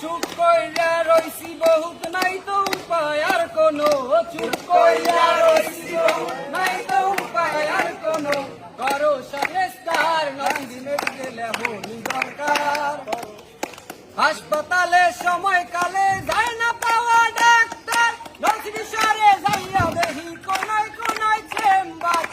চুপ কইরা রইছি বহুত নাই তো উপায় আর কোনো চুপ কইরা রইছি বহুত নাই তো উপায় আর কোনো করো সংস্কার নদী মেডিকেলে হলি দরকার হাসপাতালে সময়কালে যায় না পাওয়া ডাক্তার নদী সারে যাইয়া দেখি কোনায় কোনায় চেম্বার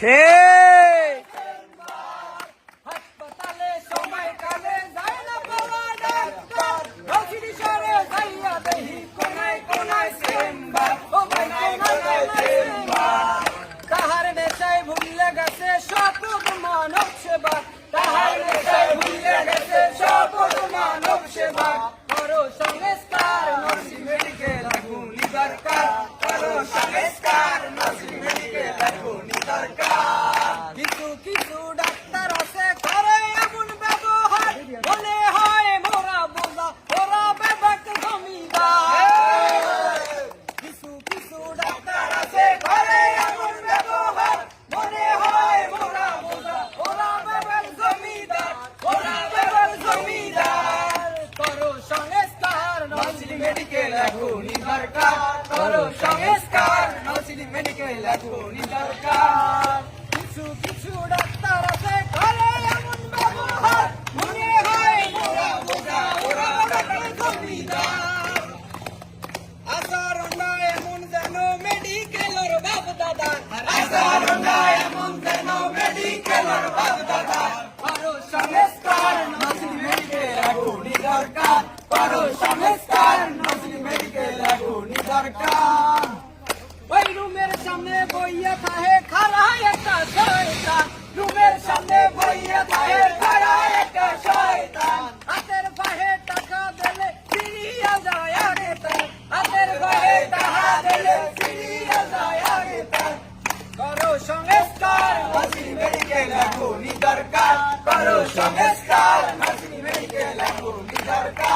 হাসপাতালে সময়কালে যায় না পাওয়া ডাক্তার নদী সারে যাইয়া দেখি কোনায় কোনায় চেম্বার ও কোনায় কোনায় চেম্বার তাহার নেশায় ভুলে গেছে সপদ মানব সেবা তাহার নেশায় ভুলে গেছে সপদ মানব সেবা করো সংস্কার নরসিং মেডিকেল এখনই দরকার করো সংস্কার নরসিং মেডিকেল এখনই দরকার কিছু কিছু ডাক্তার আছে করে এমন ব্যবহার মনে হয় মোরা বোঝা ওরা বেবাক জমিদার কিছু কিছু ডাক্তার আছে করে এমন ব্যবহার মনে হয় মোরা বোঝা ওরা বেবাক জমিদার ওরা বেবাক জমিদার করো সংস্কার নরসিং মেডিকেল এখনই দরকার করো সংস্কার নরসিং মেডিকেল এখনই দরকার কিছু কিছু ডাক্তার আছে করে এমন ব্যবহার মনে হয় মোরা বোঝা ওরা বেবাক জমিদার আচরণটা এমন যেন মেডিকেলের বাপ দাদা আচরণটা এমন যেন মেডিকেলের বাপ দাদা করো সংস্কার নরসিং মেডিকেল এখনই দরকার করো সংস্কার নরসিং মেডিকেল এখনই দরকার ওই রুমের সামনে বইয়া থাকে খাড়া একটা শয়তান রুমের সামনে বইয়া থাকে খাড়া একটা শয়তান হাতের পায়ে টাকা দিলে ফিরিয়া যায় আগে তার হাতের পায়ে টাকা দিলে ফিরিয়া যায় আগে তার করো সংস্কার নরসিং মেডিকেল এখনই দরকার করো সংস্কার নরসিং মেডিকেল এখনই দরকার